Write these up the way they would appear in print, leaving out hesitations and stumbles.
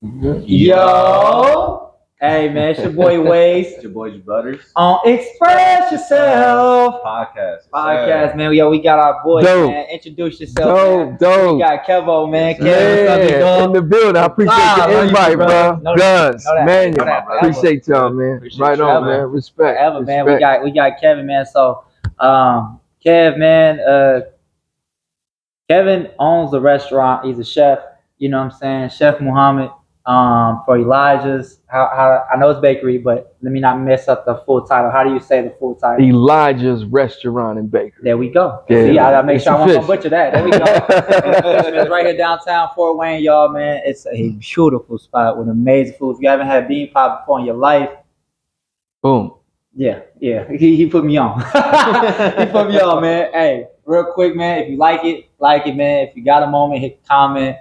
Yo. Hey man, it's your boy Waze. It's your boy Butters. On Express Yourself Podcast. man. We got our boy, Dope. man. Introduce yourself, man. Dope. We got Kevo, man. Yes, sir. Kev, what's up, big Yeah, dog? in the building. I appreciate Wow, the love you, invite, brother. bro. Know that, Guns, know that, man. know that forever. Appreciate y'all, man. Appreciate Right you, on, man. man. Respect. Forever, man. Respect. We got Kevin, man. So, Kev, man. Kevin owns the restaurant. He's a chef. You know what I'm saying? Chef Muhammad. For Elijah's. How I know it's bakery, but let me not mess up the full title. How do you say the full title? Elijah's Restaurant and Bakery. There we go. Yeah, See, I gotta make it's sure I won't official. butcher that. There we go. It's right here downtown Fort Wayne, y'all, man. It's a beautiful spot with amazing food. If you haven't had bean pie before in your life, Boom. yeah. He put me on. He put me on, man. Hey, real quick, man. If you like it, man. If you got a moment, hit comment.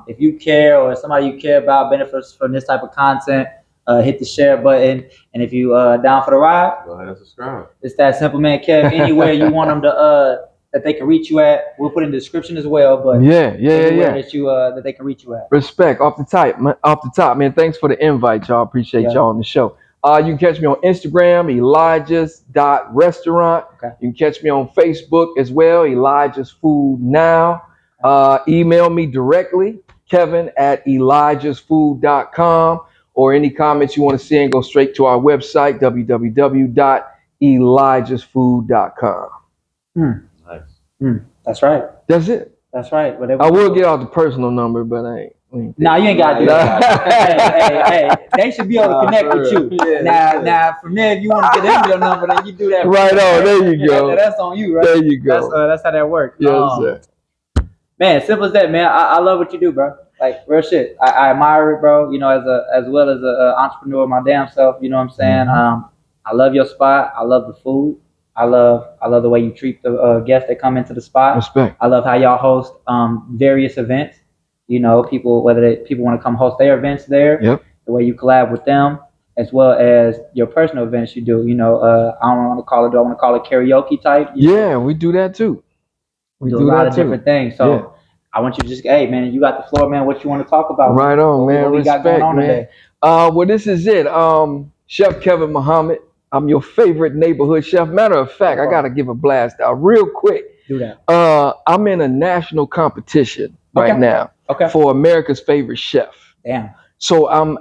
If you care or somebody you care about benefits from this type of content, hit the share button. And if you down for the ride, Go ahead and subscribe. it's that simple, man. Kev, anywhere you want them to that they can reach you at, we'll put in the description as well. But Yeah. anywhere that you that they can reach you at. Respect. Off the top, man. Thanks for the invite, y'all. Appreciate y'all on the show. You can catch me on Instagram, Elijah's.restaurant. Okay. You can catch me on Facebook as well, Elijah's Food Now. Email me directly, Kevin@elijahsfood.com, or any comments you want to send, go straight to our website, www.elijahsfood.com. Nice. That's right. That's it. That's right. I will get out the personal number, but I ain't. Nah, you ain't gotta do that. hey, they should be able to connect with you. Yeah. Now, from there, if you want to get them your number, then you do that. Right on. There you go. That's on you, right? There you go. That's how that works. Yes, sir. Man, simple as that, man. I love what you do, bro. Like real shit. I admire it, bro. You know, as well as a entrepreneur my damn self. You know what I'm saying? I love your spot. I love the food. I love the way you treat the guests that come into the spot. Respect. I love how y'all host various events. You know, people want to come host their events there. Yep. The way you collab with them, as well as your personal events you do. You know, I don't want to call it. Do I want to call it karaoke type? Yeah, we do that too. We do a lot of different things. So Yeah. I want you to just, hey man, you got the floor, man. What you want to talk about? Right on, man. What we got Respect, going on man. today? Well, this is it. Chef Kevin Muhammad. I'm your favorite neighborhood chef. Matter of fact, I gotta give a blast out real quick. Do that. I'm in a national competition right Okay. now Okay. for America's favorite chef. Damn. So I'm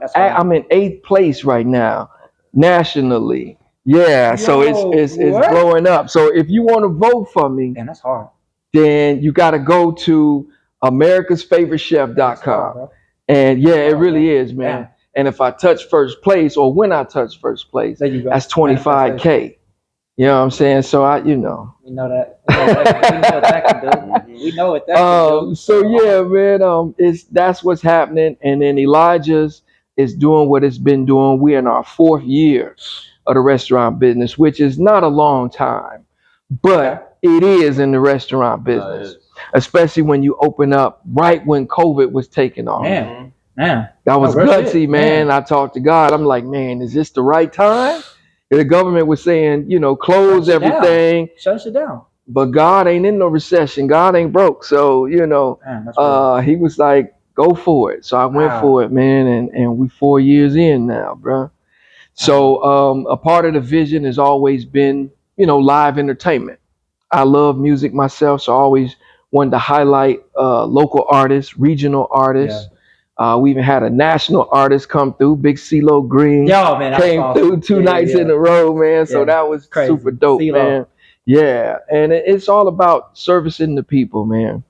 in 8th place right now nationally. Yeah, so it's what? blowing up. So if you want to vote for me, Damn, that's hard. then you got to go to americasfavoritechef.com. Bro. And yeah, it really is, man. Damn. And if I touch first place, or when I touch first place, There you go. that's 25K. You know what I'm saying? So We know that. We know what that can do. We know what that can do. So yeah, man, that's what's happening. And then Elijah's is doing what it's been doing. We're in our 4th year of the restaurant business, which is not a long time, but it is in the restaurant business, especially when you open up right when COVID was taking off. Man. That was real gutsy, shit, man. I talked to God. I'm like, man, is this the right time? The government was saying, close Shut it down. everything. Shut it down. But God ain't in no recession. God ain't broke. So, Man, that's real. he was like, go for it. So I went for it, man. And we 4 years in now, bro. So a part of the vision has always been, live entertainment. I love music myself. So I always wanted to highlight local artists, regional artists. We even had a national artist come through, Big CeeLo Green. Yo, man, came through two nights in a row, man. So that was Crazy. super dope, CeeLo. man. Yeah, and it's all about servicing the people, man.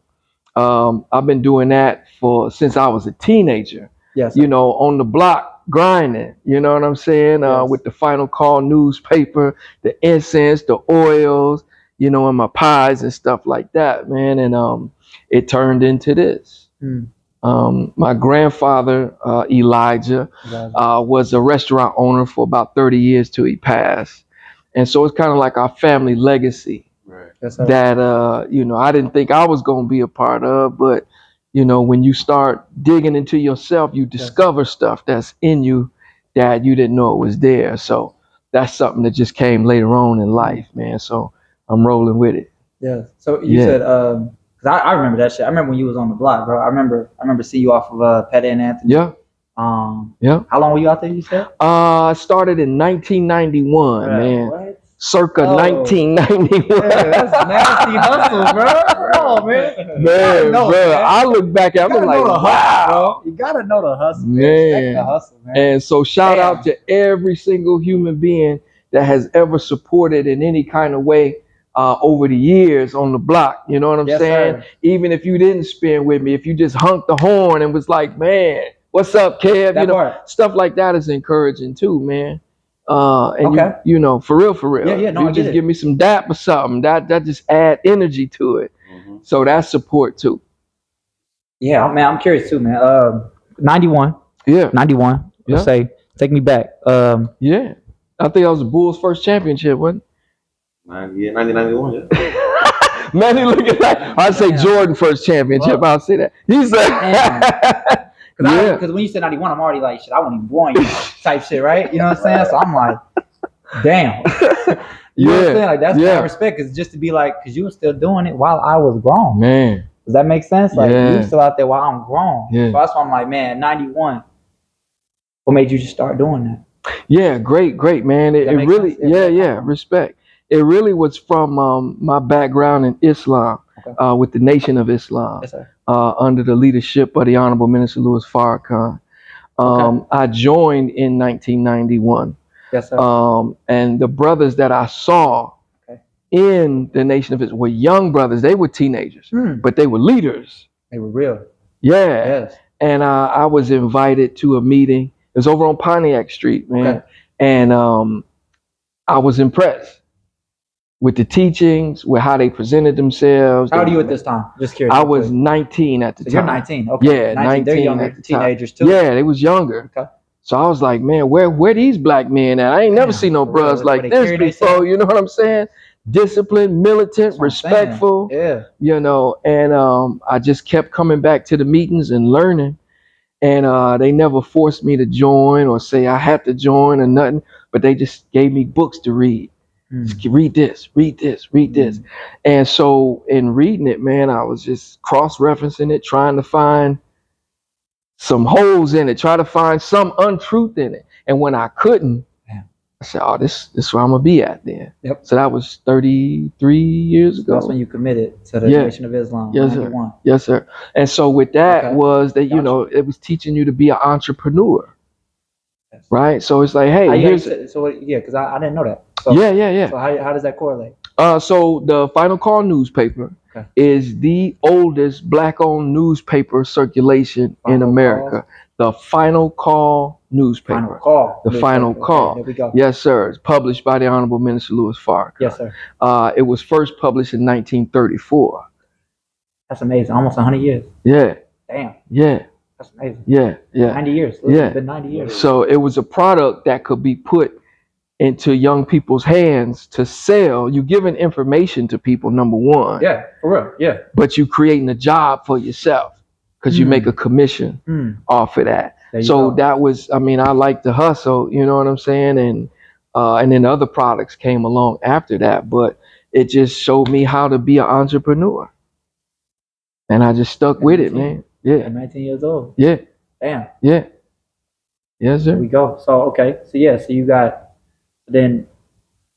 I've been doing that since I was a teenager. Yes. On the block grinding. You know what I'm saying? Yes. With the Final Call newspaper, the incense, the oils, and my pies and stuff like that, man. And it turned into this. My grandfather, Elijah, was a restaurant owner for about 30 years till he passed. And so it's kind of like our family legacy that, I didn't think I was going to be a part of. But, when you start digging into yourself, you discover stuff that's in you that you didn't know it was there. So that's something that just came later on in life, man. So I'm rolling with it. Yeah. So you said, because I remember that shit. I remember when you was on the block, bro. I remember seeing you off of Petty and Anthony. Yeah. Yeah. How long were you out there? You said? I started in 1991, man. What? Circa Oh. 1991. Yeah, that's nasty hustle, bro. Oh man, Man, know, bro, man. I look back at it, I'm like, wow. You gotta know the hustle, Man. Respect the hustle, man. And so shout Damn. out to every single human being that has ever supported in any kind of way over the years on the block. You know what I'm Yes, saying? sir. Even if you didn't spin with me, if you just hunked the horn and was like, man, what's up, Kev? That You know, part. stuff like that is encouraging too, man. And Okay. you know, for real. Yeah, no, I you get just it. give me some dap or something, that just add energy to it. Mm-hmm. So that's support too. Yeah, man, I'm curious too, man. 91. Yeah. 91. Yeah. Let's say, take me back. Yeah. I think that was the Bulls' first championship, wasn't it? Yeah, 1991, yeah. Man, he looking like I'd say Yeah. Jordan first championship. Well, I'll say that. He said, Because when you said 91, I'm already like, shit, I wasn't even born yet, type shit, right? You know what I'm saying? So I'm like, damn. You know what I'm saying? Like, that's my respect, because just to be like, because you were still doing it while I was grown. Man. Does that make sense? Like, Yeah. you were still out there while I'm grown. Yeah. So that's why I'm like, man, 91. What made you just start doing that? Yeah, great, man. It really, sense? respect. It really was from my background in Islam, with the Nation of Islam, Yes, sir. under the leadership of the Honorable Minister Louis Farrakhan. I joined in 1991. Yes, sir. And the brothers that I saw in the Nation of Islam were young brothers. They were teenagers, but they were leaders. They were real. Yeah. Yes. And I was invited to a meeting. It was over on Pontiac Street, man. Okay. And I was impressed with the teachings, with how they presented themselves. How old are you at this time? Just curious. I was 19 at the time. You're 19. Okay. Yeah, 19. They're younger, teenagers too. Yeah, they was younger. Okay. So I was like, man, where these black men at? I ain't never seen no bros like this before. You know what I'm saying? Disciplined, militant, respectful. Yeah. You know, and I just kept coming back to the meetings and learning. And they never forced me to join or say I had to join or nothing, but they just gave me books to read. Read this. And so in reading it, man, I was just cross-referencing it, trying to find some holes in it, try to find some untruth in it. And when I couldn't, I said, oh, this is where I'm going to be at then. Yep. So that was 33 years ago. That's when you committed to the Nation of Islam. Yes, 91. Sir. Yes, sir. And so with that was that, you know, it was teaching you to be an entrepreneur. Yes. Right? So it's like, hey, here's... because I didn't know that. So, yeah. So how does that correlate? So the Final Call newspaper is the oldest black-owned newspaper circulation in America. The Final Call newspaper. Final Call. The Final Call. Okay, there we go. Yes, sir. It's published by the Honorable Minister Louis Farrakhan. Yes, sir. It was first published in 1934. That's amazing. Almost 100 years. Yeah. Damn. Yeah. That's amazing. Yeah. 90 years. It's been 90 years. So it was a product that could be put into young people's hands to sell. You giving information to people, number one. Yeah, for real. Yeah. But you creating a job for yourself because you make a commission off of that. So that was, I mean, I like to hustle, you know what I'm saying? And then other products came along after that, but it just showed me how to be an entrepreneur. And I just stuck with it, man. Yeah. At 19 years old. Yeah. Damn. Yeah. Yes, sir. There we go. So, okay. So you got, then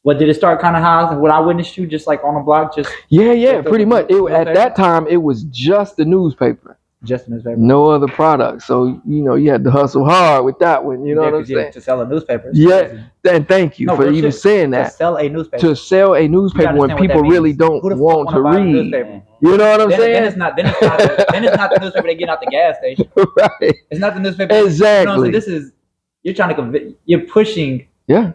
what did it start kind of how when I witnessed you just like on the block? Just pretty much. At that time, it was just the newspaper. Just a newspaper. No other product. So, you know, you had to hustle hard with that one. You know what I'm saying? To sell a newspaper. Yeah. Then thank you for even saying that. To sell a newspaper. To sell a newspaper when people really don't want to read. You know what I'm saying? Then it's not the newspaper they get out the gas station. Right. It's not the newspaper. Exactly. You know, so this is, you're trying to convince, you're pushing. Yeah.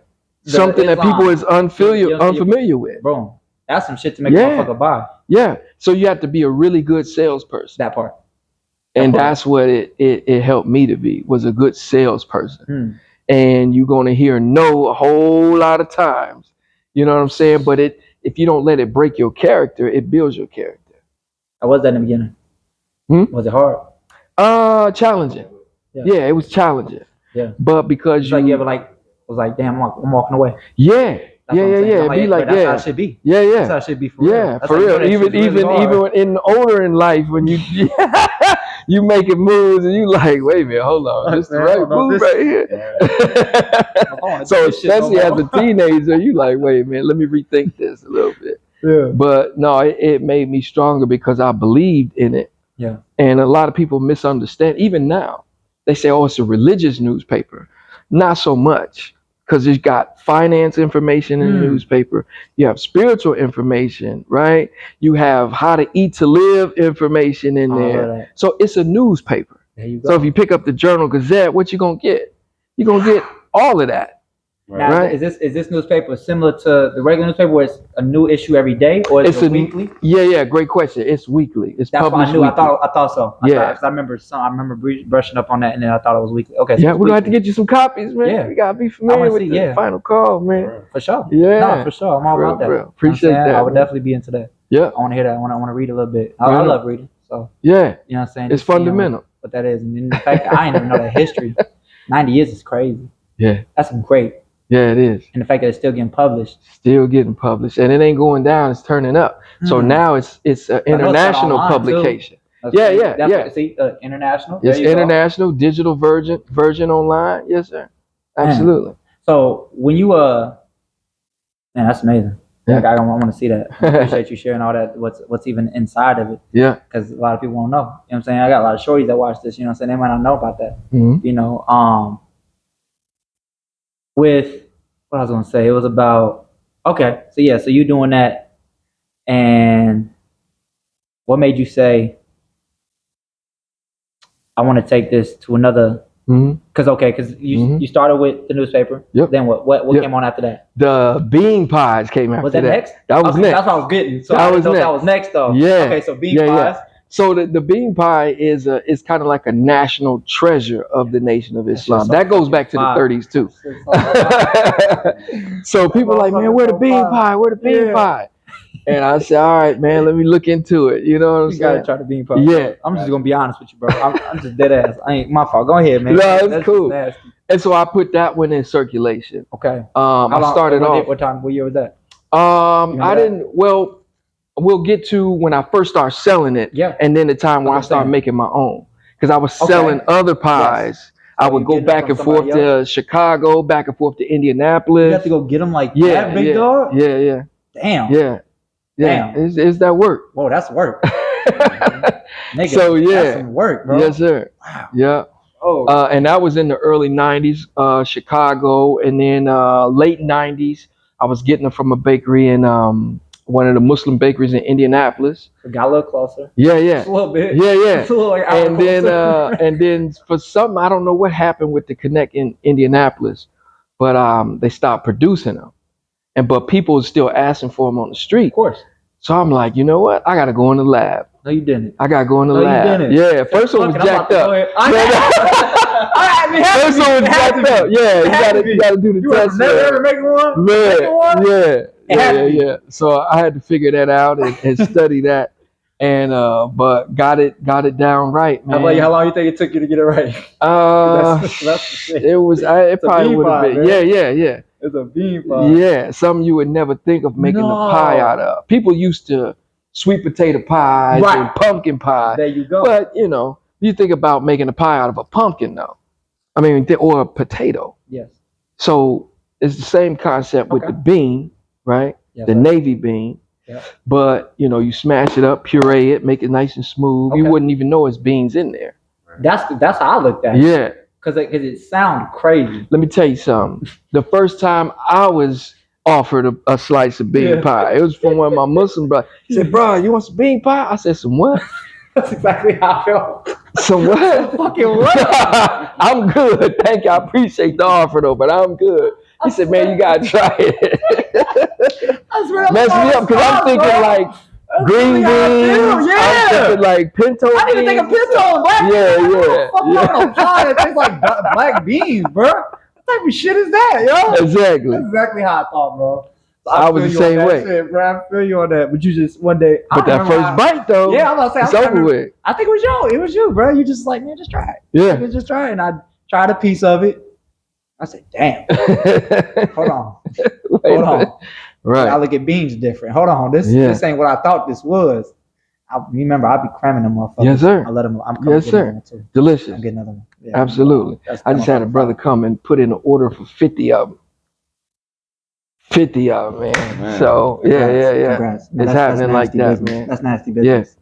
Something that people is unfamiliar with. Bro, that's some shit to make a motherfucker buy. Yeah. So you have to be a really good salesperson. That part. And that's what it helped me to be, was a good salesperson. And you're going to hear no a whole lot of times. You know what I'm saying? But if you don't let it break your character, it builds your character. How was that in the beginning? Was it hard? Challenging. Yeah, it was challenging. Yeah. But because you ever was like, damn, I'm walking away. Yeah. It'd be like, that's how it should be. Yeah. That's how it should be for real. Yeah, for real. Even in older in life, when you You making moves and you like, wait a minute, hold on, this the Man, right hold on, move this- right here. wanna So do this shit no especially as more. a teenager, you like, wait a minute, let me rethink this a little bit. Yeah. But no, it made me stronger because I believed in it. Yeah. And a lot of people misunderstand. Even now, they say, oh, it's a religious newspaper. Not so much, because it's got finance information in the newspaper. You have spiritual information, right? You have how to eat to live information in there. So it's a newspaper. There you go. So if you pick up the Journal Gazette, what you going to get? You're going to get all of that. Now, Right. is this newspaper similar to the regular newspaper where it's a new issue every day, or is it weekly? Yeah, great question. It's weekly. It's That's what published I knew. weekly. I thought so. Because I remember brushing up on that, and then I thought it was weekly. Okay. So Yeah, we're gonna have to get you some copies, man. Yeah. We gotta be familiar with the final call, man. For sure. Yeah. No, for sure. I'm all about that. Real. Appreciate that. I would man. definitely be into that. Yeah. I want to hear that. I want to read a little bit. I love reading. So yeah, you know what I'm saying? it's fundamental. What that is, and then the fact that I ain't even know that history. 90 years is crazy. Yeah. That's great. Yeah, it is. And the fact that it's still getting published. Still getting published, and it ain't going down. It's turning up. So now it's an international publication. Yeah. See, international. It's international digital version online. Yes, sir. Absolutely. So when you man, that's amazing. Yeah. Like, I want to see that. I appreciate you sharing all that. What's even inside of it. Yeah. Because a lot of people won't know. You know what I'm saying? I got a lot of shorties that watch this. You know what I'm saying? They might not know about that. Mm-hmm. You know, with what I was gonna say, it was about so you doing that, and what made you say I want to take this to another? Because you started with the newspaper. Yep. Then what came on after that? The bean pies came after Was that next? That was next. That's what I was getting. So that I was didn't know next. that was next though. Yeah. Okay, so bean pies. Yeah. So the bean pie is kind of like a national treasure of the Nation of Islam. That goes back to the 30s too. So people are like, man, where the bean pie? Where the bean pie? And I said, all right, man, let me look into it. You know what I'm saying? You gotta try the bean pie. Yeah. I'm just gonna be honest with you, bro. I'm just dead ass. I ain't my fault. Go ahead, man. No, it's That's cool. nasty. And so I put that one in circulation. Okay. I started off. What year was that? I didn't. Well, we'll get to when I first started selling it. Yeah. And then the time when I started making my own, because I was selling other pies. Yes. I would go back and forth to Chicago, back and forth to Indianapolis. You have to go get them like that, big dog? Yeah. Damn. Yeah. Damn. It's that work. Whoa, that's work. Nigga, so yeah. That's some work, bro. Yes, sir. Wow. Yeah. Oh. And that was in the early 90s, Chicago. And then late 90s, I was getting them from a bakery in one of the Muslim bakeries in Indianapolis. It got a little closer. Yeah. Just a little bit. Yeah. Just a little like and then for something, I don't know what happened with the Connect in Indianapolis, but they stopped producing them. But people were still asking for them on the street. Of course. So I'm like, you know what? I got to go in the lab. No, you didn't. I got to go in the lab. You didn't. Yeah, first one was jacked up. First one was jacked up. Yeah, you got to do the test. Never ever make one? Yeah. So I had to figure that out and study that. And but got it down right, man. How long you think it took you to get it right? That's the shit. It probably would have been. Man. Yeah. It's a bean pie. Yeah, something you would never think of making a pie out of. People used to sweet potato pies and pumpkin pie. There you go. But you think about making a pie out of a pumpkin, though. I mean, or a potato. Yes. So it's the same concept with the bean, right? Yes, the navy bean. Yeah. But you smash it up, puree it, make it nice and smooth. You wouldn't even know it's beans in there. That's how I looked at it. Yeah. Because it sounded crazy. Let me tell you something. The first time I was offered a slice of bean pie, it was from one of my Muslim brothers. He said, bro, you want some bean pie? I said, some what? That's exactly how I felt. Some what? Fucking what? I'm good. Thank you. I appreciate the offer, though, but I'm good. He said, man, you got to try it. Mess me up because I'm thinking like green beans. I'm thinking like pinto beans. I didn't even think of pinto and black beans. Yeah. Pie that tastes like black beans, bro. What type of shit is that, yo? Exactly. That's exactly how I thought, bro. So I was the same way. Shit, bro. I feel you on that. But you just one day. But that first bite, though. Yeah, I'm about to say. It's over with. I think it was you. It was you, bro. You just like, man, just try it. Yeah. Just try it. And I tried a piece of it. I said, damn. Hold on. Hold on. Right. I look at beans different. Hold on. This ain't what I thought this was. remember, I'll be cramming them motherfuckers. Yes, sir. I let them. I'm coming Yes, get sir. another one too. Delicious. I'm getting another one. Yeah, Absolutely. I just had a brother fire. come and put in an order for 50 of them. 50 of them, man. So Congrats. yeah. Congrats. No, It's that's happening like nasty that, business. man. That's nasty business.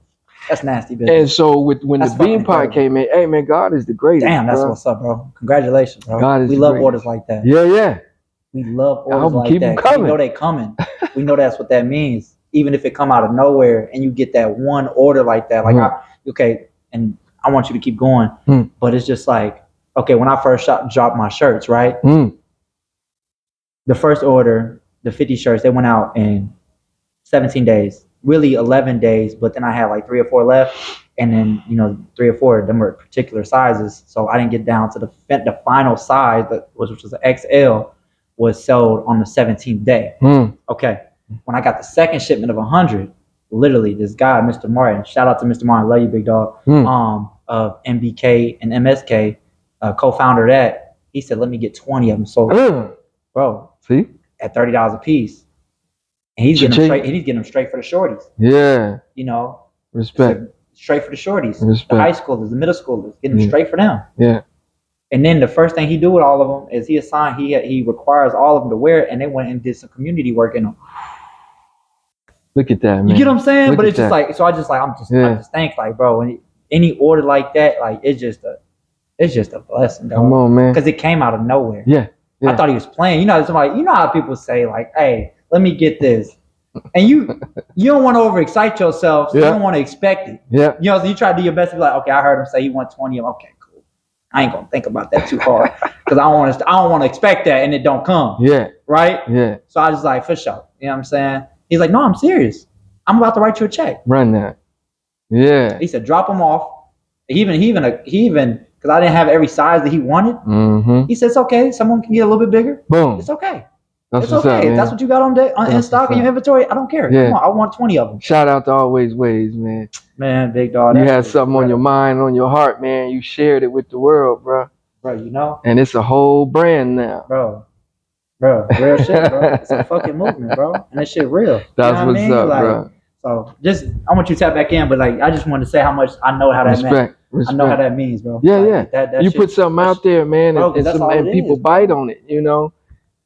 That's nasty business. And so when That's the bean fucking pie incredible. came in, hey man, God is the greatest. Damn, that's bro. what's up, bro. Congratulations, bro. God is we the love greatest. orders like that. Yeah. We love orders hope like keep 'em that. 'Cause we coming. know they coming. We know that's what that means. Even if it come out of nowhere and you get that one order like that, like okay, and I want you to keep going, but it's just like, okay, when I first dropped my shirts, right? The first order, the 50 shirts, they went out in 17 days, really 11 days, but then I had like 3 or 4 left, and then 3 or 4 of them were particular sizes, so I didn't get down to the final size which was an XL, was sold on the 17th day. Okay, when I got the second shipment of 100, literally this guy, Mr. Martin, shout out to Mr. Martin, love you, big dog, of MBK and MSK, co-founder of that, he said, let me get 20 of them sold. Bro, see, at $30 a piece. And he's getting them straight. He's getting them straight for the shorties. Yeah. Respect. Straight for the shorties. Respect. The high schoolers, the middle schoolers, getting them straight for them. Yeah. And then the first thing he do with all of them is he requires all of them to wear it, and they went and did some community work in them. Look at that, man. You get what I'm saying? But it's just like, so I just think like, bro, when any order like that, like it's just a blessing, dog. Come on, man. Because it came out of nowhere. Yeah. I thought he was playing. You know how people say like, hey, let me get this. And you don't want to overexcite yourself, so you don't want to expect it. Yeah. So you try to do your best to be like, okay, I heard him say he wants 20 of them. Okay, cool. I ain't gonna think about that too hard. Because I don't want to expect that and it don't come. Yeah. Right? Yeah. So I was like, for sure. You know what I'm saying? He's like, no, I'm serious. I'm about to write you a check. Run that. Yeah. He said, drop them off. He even because I didn't have every size that he wanted. He said, it's okay. Someone can get a little bit bigger. Boom. It's okay. It's okay. Up, if that's what you got in stock in your inventory, I don't care. Yeah. Come on, I want 20 of them. Shout out to Always Ways, man. Man, big dog. You had something on your mind, on your heart, man. You shared it with the world, bro. Bro, And it's a whole brand now. Bro, real shit, bro. It's a fucking movement, bro. And that shit real. That's what's up, bro. So I want you to tap back in, but like I just wanted to say how much I know how that means. Respect. I know how that means, bro. Yeah, like, that you shit, put something out there, man, bro, and people bite on it,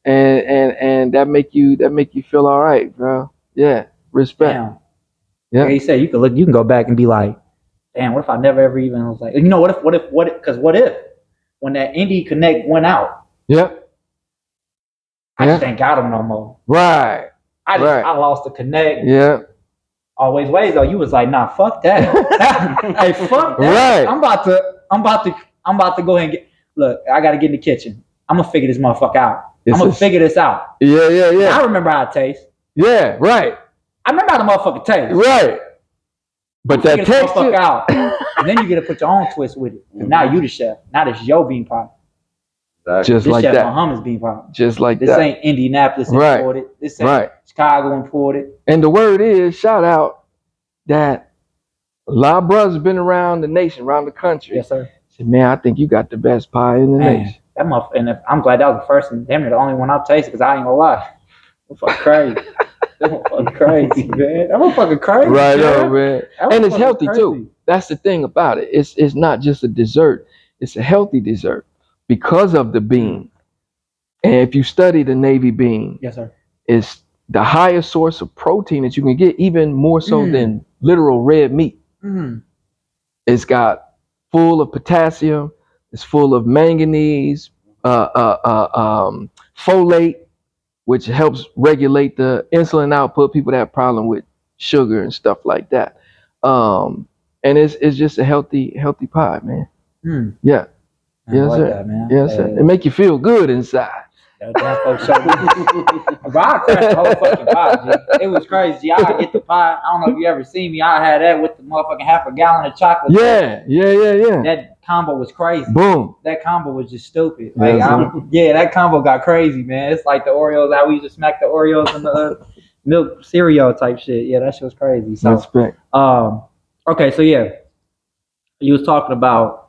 and that make you feel all right, bro. Yeah, respect. Damn. Yeah. Like he said, you can go back and be like, damn, what if I never ever even was like, what if when that Indie Connect went out? Yep. I just ain't got them no more. Right. I lost the connect. Yeah. Always Ways though, you was like, nah, fuck that. Hey, fuck that. Right. I'm about to go ahead and look, I gotta get in the kitchen. I'm gonna figure this motherfucker out. I'm gonna figure this out. Yeah. I remember how it tastes. Yeah, right. I remember how the motherfucker tastes. Right. But that texture out. And then you get to put your own twist with it. Now you the chef. Now this your bean pie. Exactly. Just this like chef that. Muhammad's bean pie. Just like this that. This ain't Indianapolis imported. This ain't Chicago imported. And the word is, shout out, that a lot of brothers been around the nation, around the country. Yes, sir. Said, man, I think you got the best pie in the nation. That motherfucker, and I'm glad that was the first and damn near the only one I've tasted, because I ain't gonna lie. That motherfucker crazy. That motherfucker crazy, man. That motherfucker crazy. Right on, man. And it's healthy too. That's the thing about it. It's not just a dessert. It's a healthy dessert because of the bean. And if you study the navy bean, yes, sir, it's the highest source of protein that you can get, even more so than literal red meat. It's got full of potassium. It's full of manganese, folate, which helps regulate the insulin output. People that have problem with sugar and stuff like that. And it's just a healthy pie, man. Yeah. Yes, like sir. That, man. Yes, sir. It make you feel good inside. But I crashed the whole fucking pie, G. It was crazy. I get the pie. I don't know if you ever seen me. I had that with the motherfucking half a gallon of chocolate. Yeah. That combo was crazy. Boom. That combo was just stupid. Like, that combo got crazy, man. It's like the Oreos. How we used to smack the Oreos and the milk cereal type shit. Yeah, that shit was crazy. So, respect. Okay, so yeah, you was talking about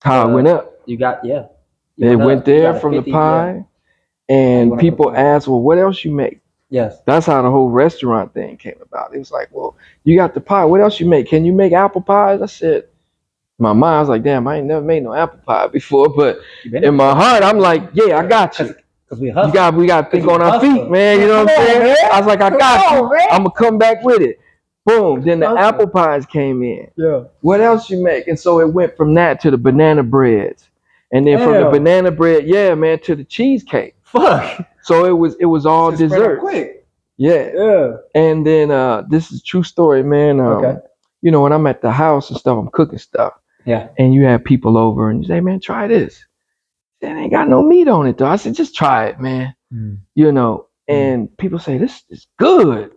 how it went up. You got It went there from the pie. And people ask, well, what else you make? Yes. That's how the whole restaurant thing came about. It was like, well, you got the pie. What else you make? Can you make apple pies? I said, my mind, I was like, damn, I ain't never made no apple pie before. But in my heart, I'm like, yeah, I got you. Cause we We got to think on our feet, man. You know what I'm saying? Man. I was like, I got you. I'm gonna come back with it. Boom. Then the apple pies came in. Yeah. What else you make? And so it went from that to the banana breads, and then from the banana bread, yeah, man, to the cheesecake. Fuck. So it was all dessert. Quick. Yeah. Yeah. And then this is a true story, man. Okay. You know, when I'm at the house and stuff, I'm cooking stuff. Yeah. And you have people over and you say, man, try this. It ain't got no meat on it though. I said, just try it, man. You know, and people say, this is good.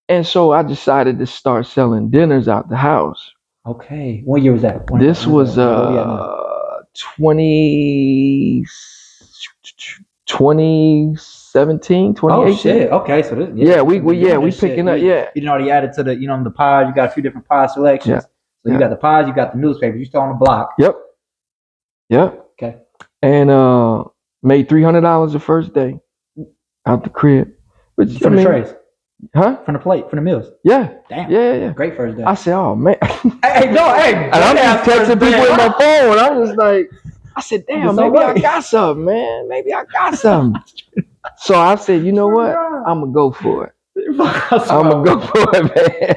And so I decided to start selling dinners out the house. Okay. What year was that? This was 2017, 2018. Oh shit. Okay. So this, we picking up. Yeah. You didn't already added to the, the pies. You got a few different pie selections. Yeah. So you got the pies, you got the newspapers. You still on the block. Yep. Okay. And made $300 the first day out the crib. Which, from the trays. Huh? From the plate, from the meals. Yeah. Damn. Yeah. Great first day. I said, oh man. Hey. And I'm just texting people with my phone. I'm just like, I said, damn, maybe I got something, man. Maybe I got something. So I said, you know what? I'm gonna go for it. I'm gonna go for it, man.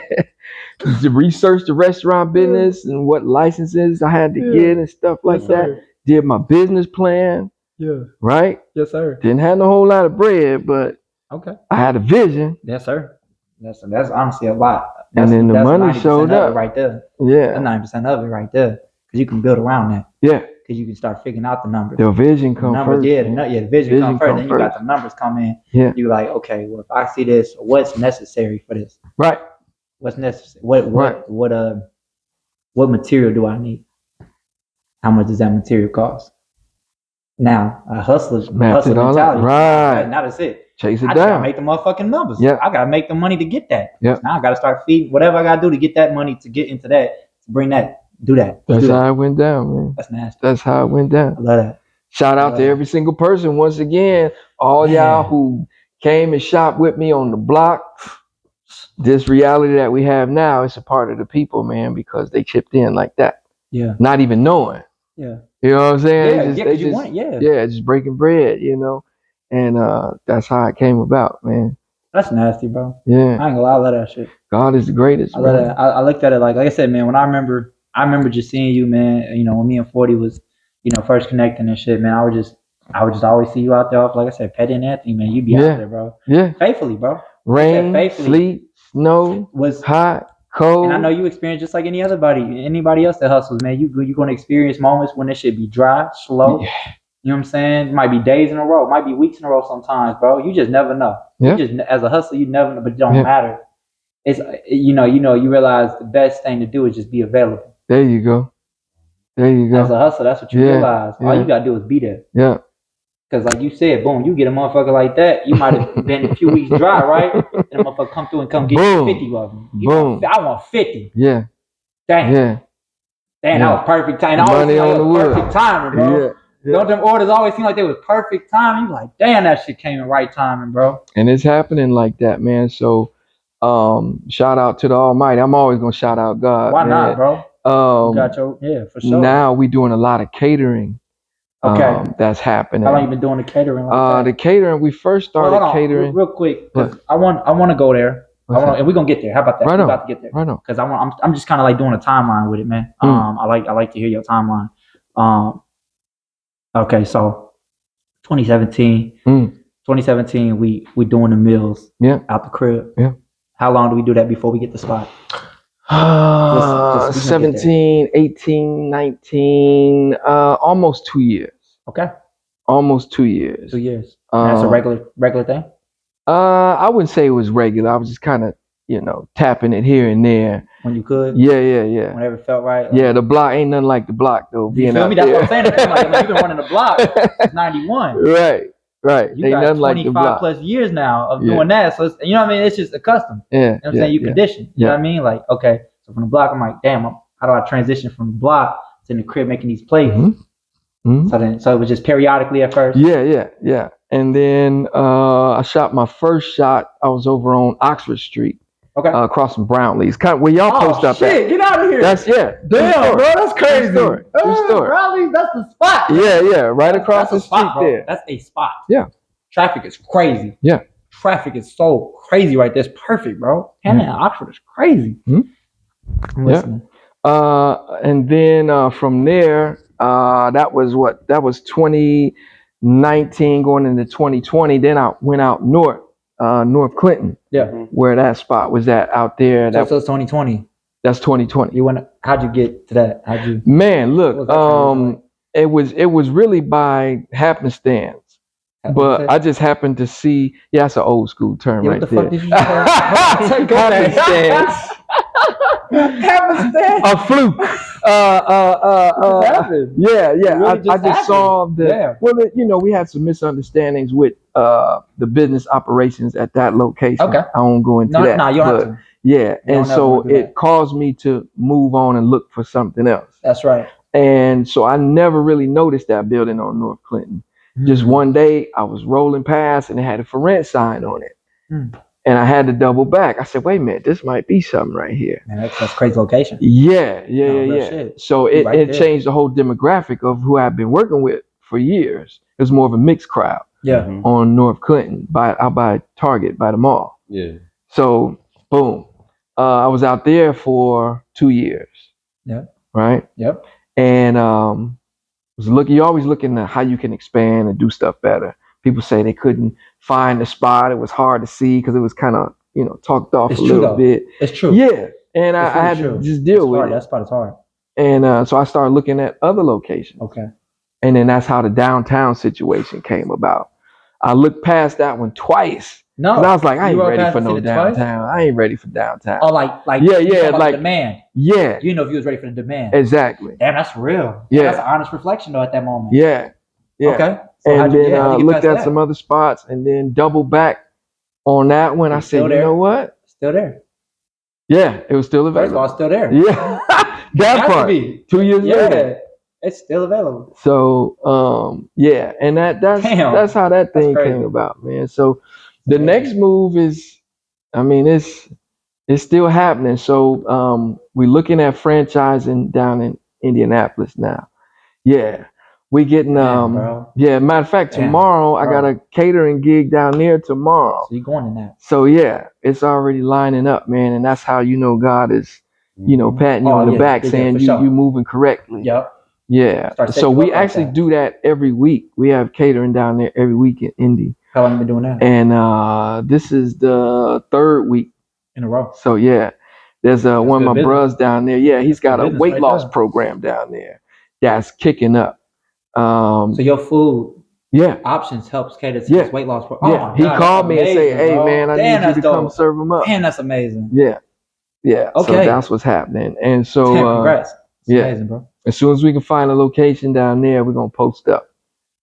To research the restaurant business and what licenses I had to get and stuff like that. Did my business plan. Yeah. Right? Yes, sir. Didn't have no whole lot of bread, but okay. I had a vision. Yes, sir. That's honestly a lot. And then the money showed up right there. Yeah. That's 90% of it right there. Because you can build around that. Yeah. Because you can start figuring out the numbers. The vision come first. Yeah, the vision come first. Then you got the numbers come in. Yeah. You're like, okay, well, if I see this, what's necessary for this? Right. What's necessary? What material do I need? How much does that material cost? Now, a hustler's mentality. Right. Now that's it. Chase it down. I gotta make the motherfucking numbers. Yeah. I gotta make the money to get that. Yeah. So now I gotta start feeding whatever I gotta do to get that money to get into that, to bring that, do that. That's how it went down, man. That's nasty. That's how it went down. I love that. Shout out to every single person once again. All y'all who came and shopped with me on the block. This reality that we have now is a part of the people, man, because they chipped in like that. Yeah. Not even knowing. Yeah. You know what I'm saying? Just breaking bread, you know. And that's how it came about, man. That's nasty, bro. Yeah. I ain't gonna lie, I love that shit. God is the greatest. I love that. I looked at it like I said, man, when I remember just seeing you, man, when me and 40 was, first connecting and shit, man, I would just always see you out there, like I said, Petty and Anthony, man, you be out there, bro. Yeah. Faithfully, bro. Rain, sleet, snow, was hot, cold. And I know you experienced just like anybody else that hustles, man. You're gonna experience moments when it should be dry, slow. Yeah. You know what I'm saying? It might be days in a row, it might be weeks in a row sometimes, bro. You just never know. Yeah. You just, as a hustler, you never know, but it don't matter. It's you realize the best thing to do is just be available. There you go. As a hustler, that's what you realize. All you gotta do is be there. Yeah. Because like you said, boom, you get a motherfucker like that, you might have been a few weeks dry, right? And a motherfucker come through and come get you 50 of them. I want 50. Yeah. Dang. Yeah. Dang, that was perfect time. Money on the wood. Perfect timing, bro. Yeah. Don't them orders always seem like they was perfect timing? You like, damn, that shit came in right timing, bro. And it's happening like that, man. So shout out to the Almighty. I'm always gonna shout out God. Why not, bro? You got for sure. Now we doing a lot of catering. Okay. That's happening. How long you been doing the catering like that? The catering, we first started catering. Real quick, I want to go there. And we're gonna get there. How about that? Right we're about to get there. Right on. Because I'm just kind of like doing a timeline with it, man. I like to hear your timeline. Okay, so 2017. 2017, we doing the meals. Yeah. Out the crib. Yeah. How long do we do that before we get the spot? 17, 18, 19, almost 2 years. Okay. Almost 2 years. 2 years. That's a regular thing? I wouldn't say it was regular. I was just kind of, tapping it here and there. When you could? Yeah. Whenever it felt right? Yeah, the block ain't nothing like the block, though. You feel me? That's what I'm saying. You've been running the block since 91. Right. You got 25 plus years now of doing that. So, you know what I mean? It's just a custom. Yeah. You know what I'm saying? You condition. You know what I mean? Like, okay, so from the block, I'm like, damn, how do I transition from the block to the crib making these plates? Mm-hmm. So it was just periodically at first? Yeah. And then I shot my first shot. I was over on Oxford Street. Okay. Across from Brownlee's. Kind of where y'all post up shit, at. Get out of here. That's Damn, bro, that's crazy. True story. Brownlee's, that's the spot. Yeah, right across the street bro. there. That's a spot. Yeah. Traffic is crazy. Yeah. Traffic is so crazy right there. It's perfect, bro. Hannah and Oxford is crazy. I'm listening. And then from there, that was 2019 going into 2020. Then I went out north Clinton. Yeah. Where that spot was at out there. So it's 2020. That's 2020. How'd you get to that? Man, look, it was really by happenstance. But I just happened to see, that's an old school term right there. What the fuck did you say? Happenstance. Happenstance. A fluke. I just saw we had some misunderstandings with the business operations at that location. Okay. I won't go into that. No, you don't have to. Yeah, and so it caused me to move on and look for something else. That's right. And so I never really noticed that building on North Clinton. Just one day I was rolling past and it had a for rent sign on it. And I had to double back. I said, wait a minute, this might be something right here. Man, that's a crazy location. Yeah. So it changed the whole demographic of who I've been working with for years. It was more of a mixed crowd. Yeah. On North Clinton, out by Target, by the mall. Yeah. So boom. I was out there for 2 years. Yeah. Right? Yep. And you're always looking at how you can expand and do stuff better. People say they couldn't find the spot. It was hard to see because it was kind of, talked off a little bit. It's true. Yeah. And I had to just deal with it. That spot is hard. And so I started looking at other locations. Okay. And then that's how the downtown situation came about. I looked past that one twice. No. Because I was like, I ain't ready for no downtown. I ain't ready for downtown. Oh, like yeah, like demand. Yeah. You know if you was ready for the demand. Exactly. Damn, that's real. Yeah. That's an honest reflection though at that moment. Yeah. Okay. So and then looked at some other spots and then doubled back on that one. I said, you know what? Still there. Yeah, it was still available. First of all, still there. Yeah. That part. 2 years later. It's still available. So and that's how that thing came about, man. So the next move is, it's still happening. So we're looking at franchising down in Indianapolis now. Yeah. We getting matter of fact, tomorrow I got a catering gig down there tomorrow. So you going in that. So it's already lining up, man, and that's how God is, patting you on the back saying you moving correctly. Yep. Yeah. So we actually do that every week. We have catering down there every week in Indy. How long have you been doing that? And this is the 3rd week in a row. So there's one of my bros down there. Yeah, he's got a weight loss program down there that's kicking up. So your food options helps cater to this weight loss program. Yeah, he called me and said, "Hey, man, I need you to come serve him up." Man, that's amazing. Yeah. Okay. So that's what's happening, and so congrats. It's amazing, bro. As soon as we can find a location down there, we're gonna post up.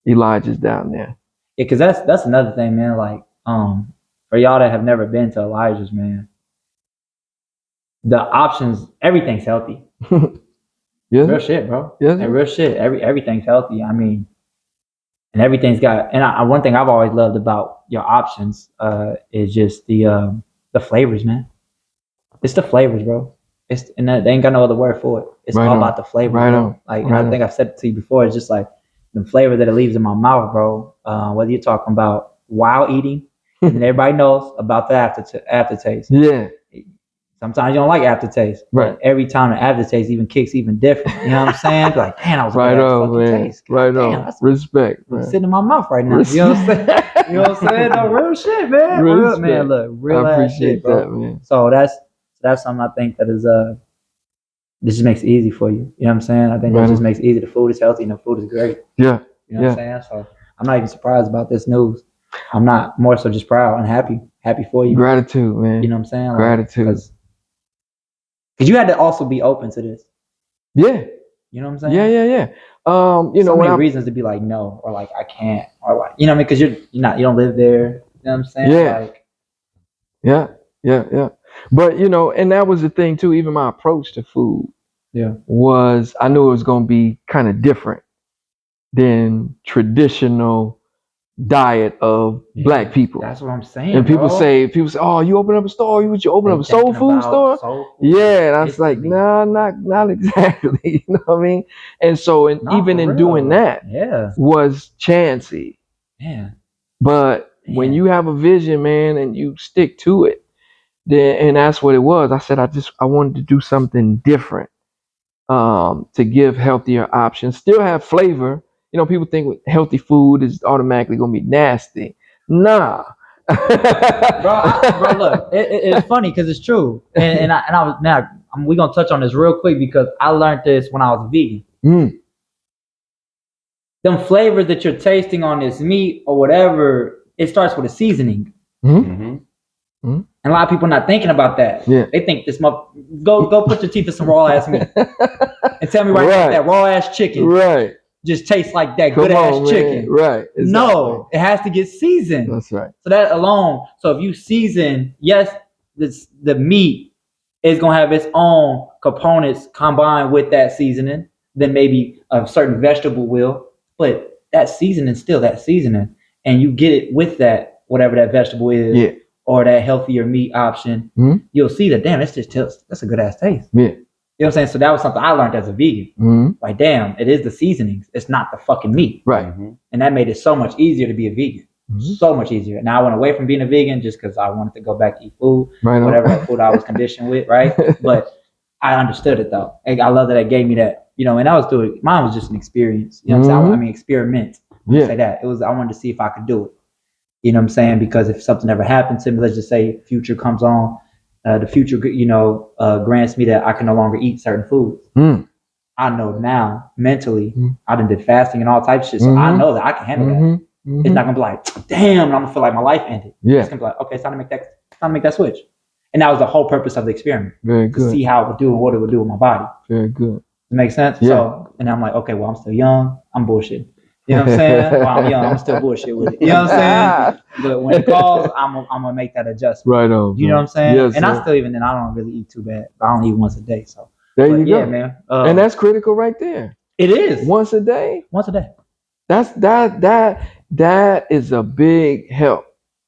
Elijah's down there. Yeah, because that's another thing, man. Like, for y'all that have never been to Elijah's, man, the options, everything's healthy. Real shit, bro. Yeah. And real shit. Everything's healthy. And everything's got. And one thing I've always loved about your options is just the flavors, man. It's the flavors, bro. They ain't got no other word for it. It's all about the flavors. Right on. Like, and I think I've said it to you before. It's just like the flavor that it leaves in my mouth, bro. Whether you're talking about while eating, and everybody knows about the aftertaste. Yeah. Sometimes you don't like aftertaste. Right. Every time the aftertaste even kicks even different. You know what I'm saying? Like, man, I was right on, man. Taste. Right on. Respect. It's sitting in my mouth right now. You know what I'm saying? You know what I'm saying? No, real shit, man. Real, man, look, real ass shit, bro. That, man. So that's something I think that is this just makes it easy for you. You know what I'm saying? I think that just makes it easy. The food is healthy and the food is great. Yeah. You know what I'm saying? So I'm not even surprised about this news. I'm not, more so just proud and happy for you. Gratitude, man. You know what I'm saying? Like, gratitude. Because you had to also be open to this. Yeah. You know what I'm saying? Yeah. So many reasons to be like no, or like I can't, or like, you know what I mean? Because you don't live there. You know what I'm saying? Yeah. Like, yeah. But and that was the thing too. Even my approach to food, was I knew it was going to be kind of different than traditional diet of black people. That's what I'm saying. And people bro. say, oh, you open up a store, you open up a soul Thinking food about store? soul food Yeah, and I was like, instantly. nah, not exactly. You know what I mean? And so, Nah, even for in real. doing that Yeah. was chancy. Yeah. But when you have a vision, man, and you stick to it, then and that's what it was. I said I wanted to do something different, to give healthier options, still have flavor. You know, people think healthy food is automatically gonna be nasty. Nah. Bro, look, it's funny because it's true, and I was now we gonna touch on this real quick because I learned this when I was vegan. Them flavors that you're tasting on this meat or whatever, it starts with a seasoning. And a lot of people not thinking about that. Yeah. They think this go put your teeth in some raw ass meat and tell me right now that raw ass chicken just tastes like that good ass chicken. Right. Exactly. No, it has to get seasoned. That's right. So that alone, so if you season, yes, the meat is gonna have its own components combined with that seasoning, then maybe a certain vegetable will, but that seasoning is still that seasoning, and you get it with that whatever that vegetable is. Yeah. Or that healthier meat option, you'll see that, damn, that's a good ass taste. Yeah. You know what I'm saying? So that was something I learned as a vegan. Like, damn, it is the seasonings. It's not the fucking meat. Right. And that made it so much easier to be a vegan. So much easier. Now I went away from being a vegan just because I wanted to go back to eat food, whatever food I was conditioned with, right? But I understood it though. I love that it gave me that, you know, and I was doing, mine was just an experience. You know what I'm saying? I mean, experiment. Say that. I wanted to see if I could do it. You know what I'm saying? Because if something ever happens to me, let's just say future comes on, the future, you know, grants me that I can no longer eat certain foods. I know now mentally, I done did fasting and all types of shit, so I know that I can handle that. It's not gonna be like, damn, I'm gonna feel like my life ended. It's gonna be like, okay, it's time to make that switch. And that was the whole purpose of the experiment. Very good. To see how it would do and what it would do with my body. Very good. It makes sense? Yeah. So, and I'm like, okay, well, I'm still young, I'm bullshitting. You know what I'm saying? Well, I'm young, I'm still bullshit with it. You know what I'm saying? But when it calls, I'm gonna make that adjustment. Right on. You know what I'm saying? Yes, and sir. I still even then I don't really eat too bad. I only eat once a day. So there you go. Yeah, man. And that's critical right there. It is. Once a day. Once a day. That is a big help.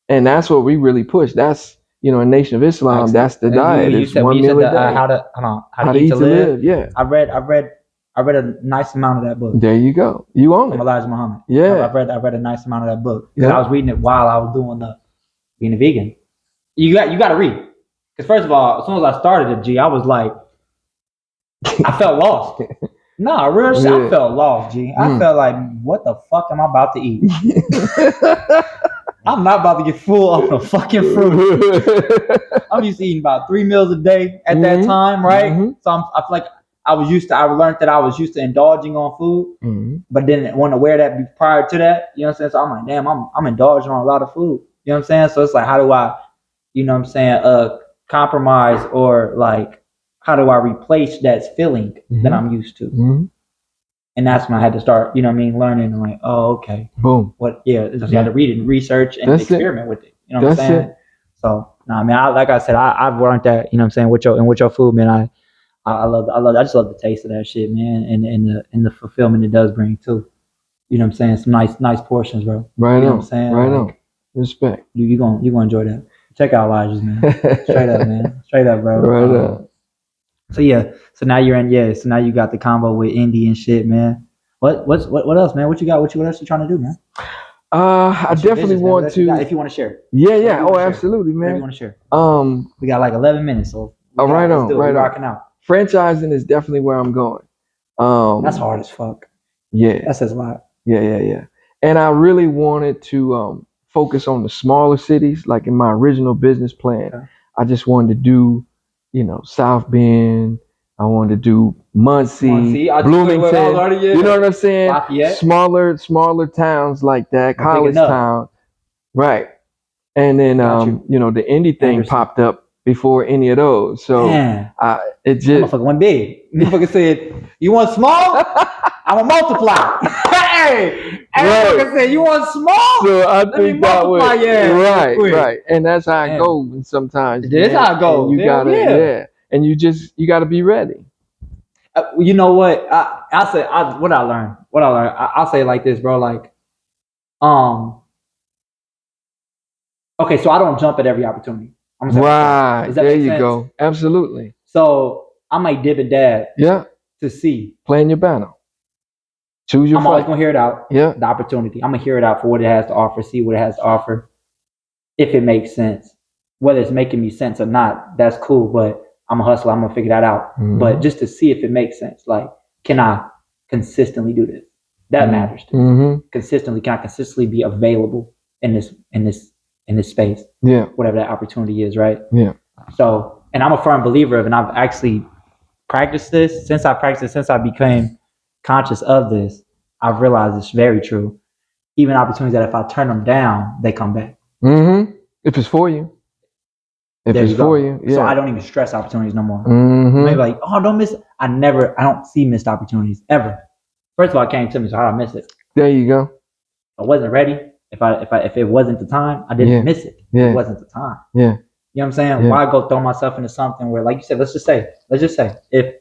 And that's what we really push. That's, you know, in Nation of Islam, Absolutely. that's the diet. It's 1 meal a day. How to eat to live. Yeah. I read a nice amount of that book. There you go. You own it. From Elijah Muhammad. Yeah. I read a nice amount of that book. Yeah. I was reading it while I was doing being a vegan. You got to read. Because first of all, as soon as I started it, G, I was like, I felt lost. Nah, real shit. I felt lost, G. I felt like, what the fuck am I about to eat? I'm not about to get full off the fucking fruit. I'm used to eating about 3 meals a day at that time, right? So I feel like I learned that I was used to indulging on food, but didn't want to wear that prior to that. You know what I'm saying? So I'm like, damn, I'm indulging on a lot of food. You know what I'm saying? So it's like, how do I, you know what I'm saying, compromise or like, how do I replace that feeling that I'm used to? And that's when I had to start, you know what I mean, learning. I'm like, oh, okay. Boom. What? Yeah, you had to read it and research and experiment with it. You know what I'm saying? So, nah, man, like I said, I've learned that, you know what I'm saying, with your food, man. I just love the taste of that shit, man, and the fulfillment it does bring too. You know what I'm saying? Some nice portions, bro. Right on. You know what I'm saying? Right on. Respect. You gonna enjoy that. Check out Elijah's, man. Straight up, man. Straight up, bro. Right up. So yeah, so now you're in, so now you got the combo with indie and shit, man. What else, man? What else you trying to do, man? I definitely want to. If you want to share it. Yeah. Oh, absolutely, man. You want to share? We got like 11 minutes, so right on. Rocking out. Franchising is definitely where I'm going. That's hard as fuck. Yeah. That says a lot. Yeah. And I really wanted to focus on the smaller cities, like in my original business plan. Okay. I just wanted to do, you know, South Bend. I wanted to do Muncie, Bloomington. You know what I'm saying? Lafayette. Smaller towns like that, college town. Right. And then you know, the indie thing popped up before any of those. So it just motherfucker went big. Motherfucker said, "You want small? I'm gonna multiply." Hey, motherfucker said, "You want small?" So I think that was right. And that's how it goes. And sometimes it is how it goes. You gotta and you gotta be ready. You know what? I'll say what I learned. I'll say it like this, bro. Like, Okay, so I don't jump at every opportunity. I'm gonna say Right. does that There make you sense? go. Absolutely. So I might dib and dab Yeah. to see. Playing your banner. Choose your I'm always fight. gonna hear it out. Yeah. The opportunity. I'm gonna hear it out for what it has to offer, see what it has to offer. If it makes sense. Whether it's making me sense or not, that's cool. But I'm a hustler, I'm gonna figure that out. Mhm. But just to see if it makes sense. Like, can I consistently do this? That matters to me. Mm-hmm. Consistently, can I consistently be available in this space? Yeah. Whatever that opportunity is, right? Yeah. So, and I'm a firm believer of, and I've actually practiced this since I became conscious of this. I've realized it's very true. Even opportunities that if I turn them down, they come back. Mm-hmm. If it's for you. If There it's you go. for you. Yeah. So I don't even stress opportunities no more. Mm-hmm. Maybe like, oh, don't miss it. I don't see missed opportunities ever. First of all, it came to me, so how did I miss it? There you go. I wasn't ready. If it wasn't the time, I didn't miss it. Yeah. It wasn't the time. Yeah. You know what I'm saying? Yeah. Why go throw myself into something where, like you said, let's just say, if,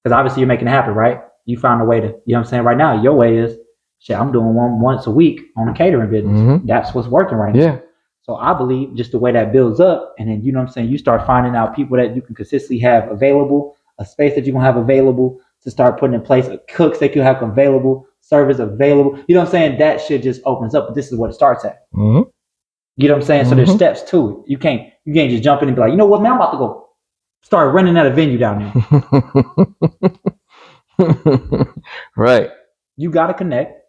because obviously you're making it happen, right? You found a way to, you know what I'm saying? Right now, your way is, shit, I'm doing one once a week on a catering business. Mm-hmm. That's what's working right now. Yeah. So I believe just the way that builds up, and then, you know what I'm saying, you start finding out people that you can consistently have available, a space that you can have available to start putting in place, cooks that you have available, servers available. You know what I'm saying? That shit just opens up, but this is what it starts at. Mm-hmm. You know what I'm saying? So there's steps to it. You can't just jump in and be like, you know what, man, I'm about to go start running at a venue down there. Right. You got to connect.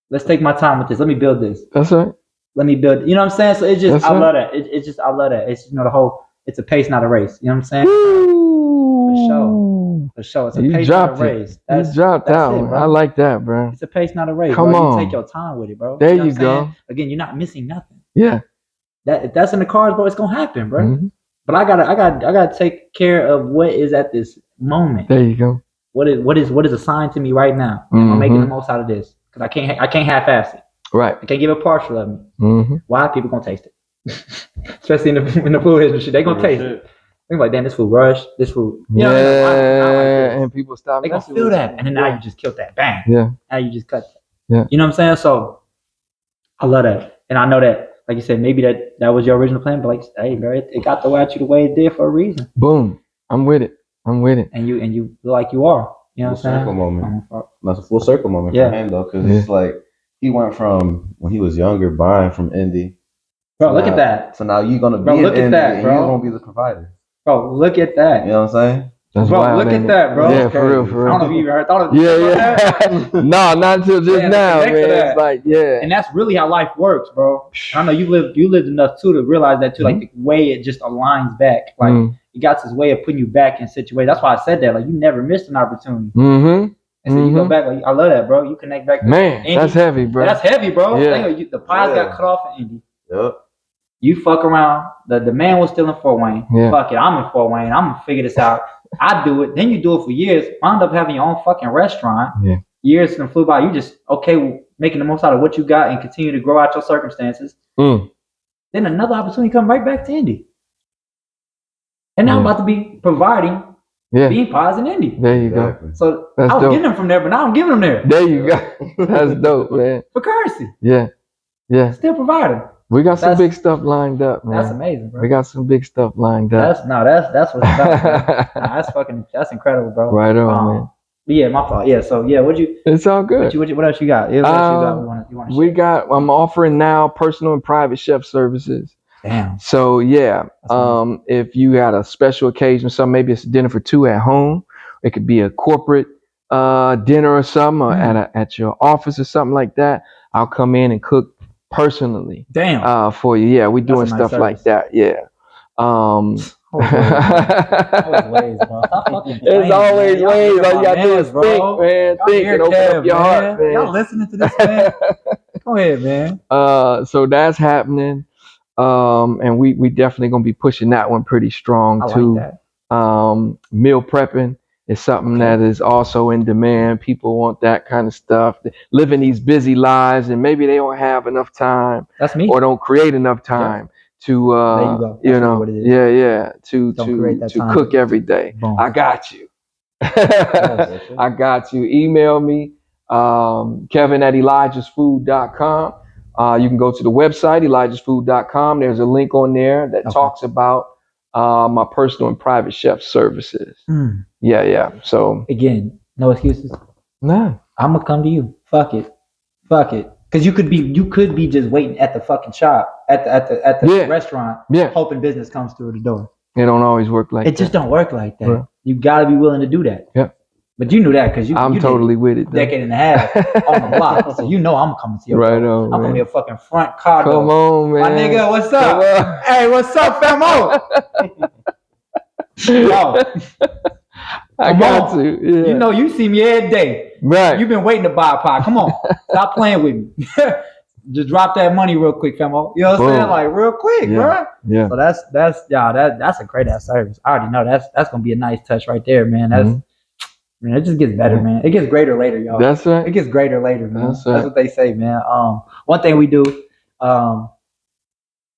Let's take my time with this. Let me build this. That's right. Let me build. You know what I'm saying? So it's just, love that. I love that. It's, you know, the whole, it's a pace, not a race. You know what I'm saying? Woo. For sure. It's a pace, not a race. You dropped that one. I like that, bro. It's a pace, not a race. Come bro. on. You take your time with it, bro. There you know you go. Again, you're not missing nothing. Yeah. If that's in the cards, bro, it's gonna happen, bro. Mm-hmm. But I gotta take care of what is at this moment. There you go. What is assigned to me right now? Mm-hmm. I'm making the most out of this because I can't half-ass it. Right. I can't give a partial of me. Mm-hmm. Why? People gonna taste it, especially in the food industry. They gonna taste it. They're like, damn, this food rush. This food, you know, and people stop. They gonna feel that, and then now you just killed that. Bang. Yeah. Now you just cut that. Yeah. You know what I'm saying? So I love that, and I know that. Like you said, maybe that was your original plan, but like, hey, bro, it got the way at you the way it did for a reason. Boom. I'm with it. And you feel like you are. You know what I'm saying? Circle moment. That's a full circle moment for him though, because it's like he went from when he was younger buying from Indy. Bro, look at that. So now you're gonna be look at that, bro. You're gonna be the provider. Bro, look at that. You know what I'm saying? That's bro, wild, look at that, bro. Yeah, for real. I don't know if you ever thought of that. No, not until just now, man. It's like, and that's really how life works, bro. I know you lived enough too to realize that too. Like the way it just aligns back, like it got this way of putting you back in situations. That's why I said that. Like you never missed an opportunity. Mm-hmm. And so you go back. Like I love that, bro. You connect back. Man, that's heavy, bro. That's heavy, bro. Yeah. The pies got cut off in Indy. Yep. You fuck around. The man was still in Fort Wayne. Yeah. Fuck it, I'm in Fort Wayne. I'm gonna figure this out. I do it. Then you do it for years. Wind up having your own fucking restaurant. Yeah. Years flew by. You just making the most out of what you got and continue to grow out your circumstances. Then another opportunity come right back to Indy. And now I'm about to be providing bean pies in Indy. There you go. So that's I was getting them from there, but now I'm giving them there. There you go. That's dope, man. For currency. Yeah. Yeah. Still providing. We got some big stuff lined up, man. That's amazing, bro. We got some big stuff lined up. That's what's about. That's incredible, bro. Right on, man. Yeah, my fault. Yeah, so what'd you? It's all good. What else you got? What else you got? We got. I'm offering now personal and private chef services. Damn. So if you had a special occasion, something, maybe it's a dinner for two at home. It could be a corporate dinner or something, or at your office or something like that. I'll come in and cook personally. Damn. For you. Yeah, we doing stuff like that. Yeah. There's always ways. All you gotta do is think, man. Think and open up your heart, man. Y'all listening to this, man? Go ahead, man. So that's happening. And we definitely gonna be pushing that one pretty strong too. Like that. Meal prepping is something that is also in demand. People want that kind of stuff. Living these busy lives, and maybe they don't have enough time. That's me. Or don't create enough time to to cook every day. Boom. I got you. I got you. Email me, Kevin at ElijahsFood.com. You can go to the website, elijahsfood.com. There's a link on there that talks about my personal and private chef services. Yeah. So again, no excuses. Nah. I'm gonna come to you. Fuck it. Because you could be just waiting at the fucking shop, at the restaurant, hoping business comes through the door. It don't always work like that. It just don't work like that. Yeah. You gotta be willing to do that. Yeah. But you knew that because I'm totally with it. Decade and a half on the block, so you know I'm coming to your right door. on. I'm gonna be a fucking front car. Come on, man. My nigga, what's up? Hey, what's up, famo? I got to. Yeah. You know, you see me every day. Right. You've been waiting to buy a pot. Come on, stop playing with me. Just drop that money real quick, famo. You know what I'm saying? Like real quick, bro. Yeah. So that's a great ass service. I already know that's gonna be a nice touch right there, man. That's man, it just gets better, man. It gets greater later, y'all. That's right. It gets greater later, man. That's right. That's what they say, man. One thing we do,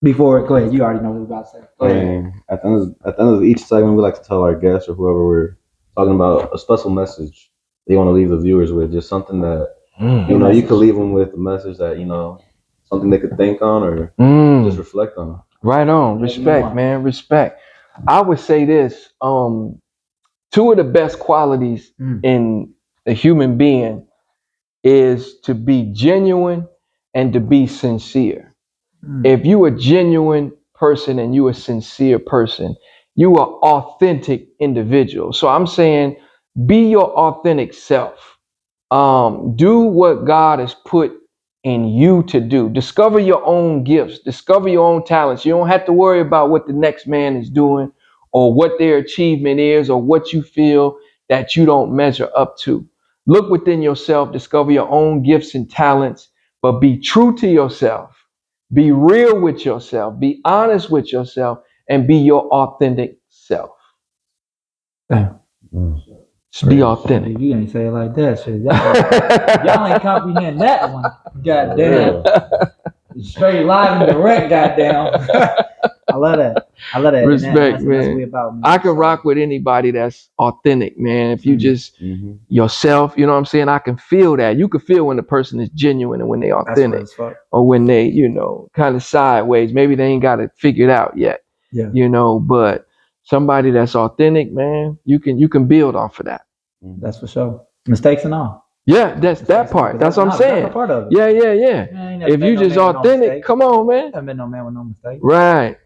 before go ahead, you already know what I was about to say. Go ahead. At the end of each segment, we like to tell our guests or whoever we're talking about a special message they want to leave the viewers with, just something that you could leave them with a message that something they could think on or just reflect on. Right on. Respect, man. Respect. I would say this. Two of the best qualities in a human being is to be genuine and to be sincere. If you a genuine person and you a sincere person, you are authentic individual. So I'm saying be your authentic self. Do what God has put in you to do. Discover your own gifts. Discover your own talents. You don't have to worry about what the next man is doing or what their achievement is or what you feel that you don't measure up to. Look within yourself. Discover your own gifts and talents, but be true to yourself. Be real with yourself. Be honest with yourself and be your authentic self. Damn. Just be authentic. You ain't say it like that, shit. Y'all ain't comprehend that one. Goddamn. Straight live and direct, goddamn. I love that. Respect, man. That's what we about, man. I can rock with anybody that's authentic, man. If you just yourself, you know what I'm saying? I can feel that. You can feel when the person is genuine and when they authentic. Or when they, kind of sideways. Maybe they ain't got it figured out yet. Yeah. But somebody that's authentic, man, you can build off of that. That's for sure. Mistakes and all. Yeah, that's that part. That's what I'm saying. That's a part of it. Yeah. Man, if you just authentic, come on, man. I've been no man with no mistakes. Right.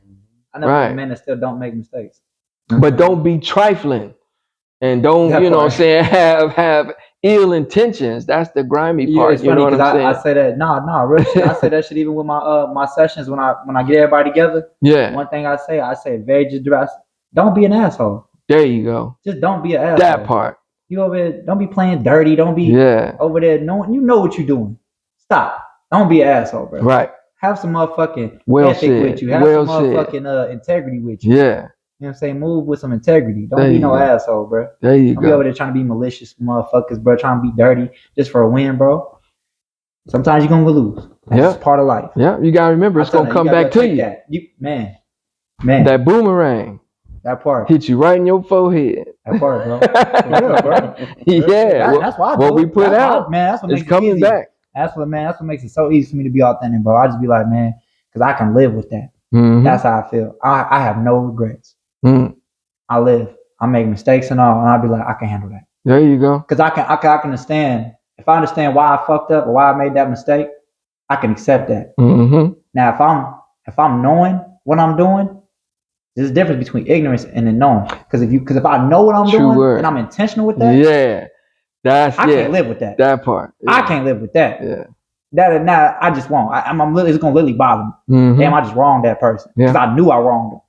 I never been a man that still don't make mistakes. But don't be trifling. And don't, what I'm saying, have ill intentions. That's the grimy part. It's funny because I say that, really, I say that shit even with my sessions when I get everybody together. Yeah. One thing I say very just dress. Don't be an asshole. There you go. Just don't be an asshole. That part. You over there, don't be playing dirty. Don't be over there. No, you know what you're doing. Stop. Don't be an asshole, bro. Right. Have some motherfucking ethic with you. Have some motherfucking integrity with you. Yeah. You know what I'm saying? Move with some integrity. Don't be no asshole, bro. There you go. Don't be over there trying to be malicious motherfuckers, bro. Trying to be dirty just for a win, bro. Sometimes you're going to lose. That's part of life. Yeah, you got to remember, it's going to come back to you. Man. That boomerang. That part. Hit you right in your forehead. That part, bro. For real, bro. Yeah. That's why what we put out, man, that's what makes it's coming back. That's what makes it so easy for me to be authentic, bro. I just be like, man, because I can live with that. That's how I feel. I have no regrets. I live. I make mistakes and all, and I'll be like, I can handle that. There you go. Because I can understand. If I understand why I fucked up or why I made that mistake, I can accept that. Now, if I'm knowing what I'm doing, there's a difference between ignorance and then knowing. Because if I know what I'm doing and I'm intentional with that, I can't live with that. That part. Yeah. I can't live with that. Yeah. That I just won't. It's gonna literally bother me. Damn, I just wronged that person because I knew I wronged them.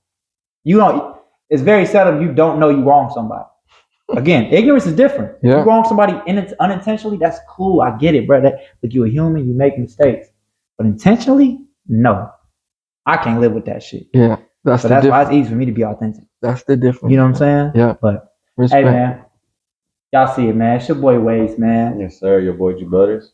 It's very seldom you don't know you wronged somebody. Again, ignorance is different. If you wrong somebody unintentionally, that's cool. I get it, bro. Look, you're a human. You make mistakes, but intentionally, no. I can't live with that shit. Yeah. That's why it's easy for me to be authentic. That's the difference. You know what I'm saying? Yeah. But respect. Hey, man, y'all see it, man. It's your boy Waze, man. Yes, sir. Your boy G Butters.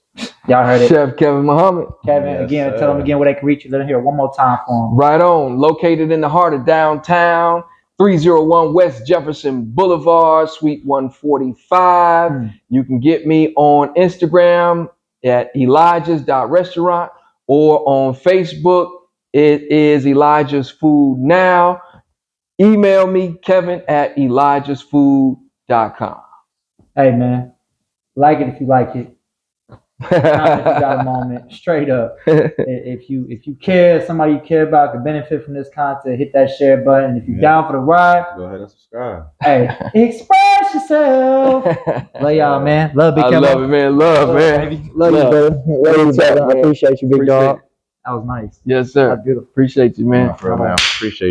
Y'all heard it. Chef Kevin Muhammad. Kevin, again, tell them again where they can reach you. Let them hear it one more time for them. Right on. Located in the heart of downtown, 301 West Jefferson Boulevard, Suite 145. You can get me on Instagram at elijahs.restaurant or on Facebook. It is Elijah's Food Now. Email me, kevin@elijahsfood.com. Hey, man, like it if you like it. Comment if you got a moment. Straight up. If you care, somebody you care about could benefit from this content, hit that share button. If you're down for the ride, Go ahead and subscribe. Hey, express yourself. Love y'all, man. Love Big Kevin. I love it, man. Love, man. Baby. Love you, brother. Love you, brother. I appreciate you, big dog. That was nice. Yes, sir. That's beautiful. Appreciate you, man. Man, appreciate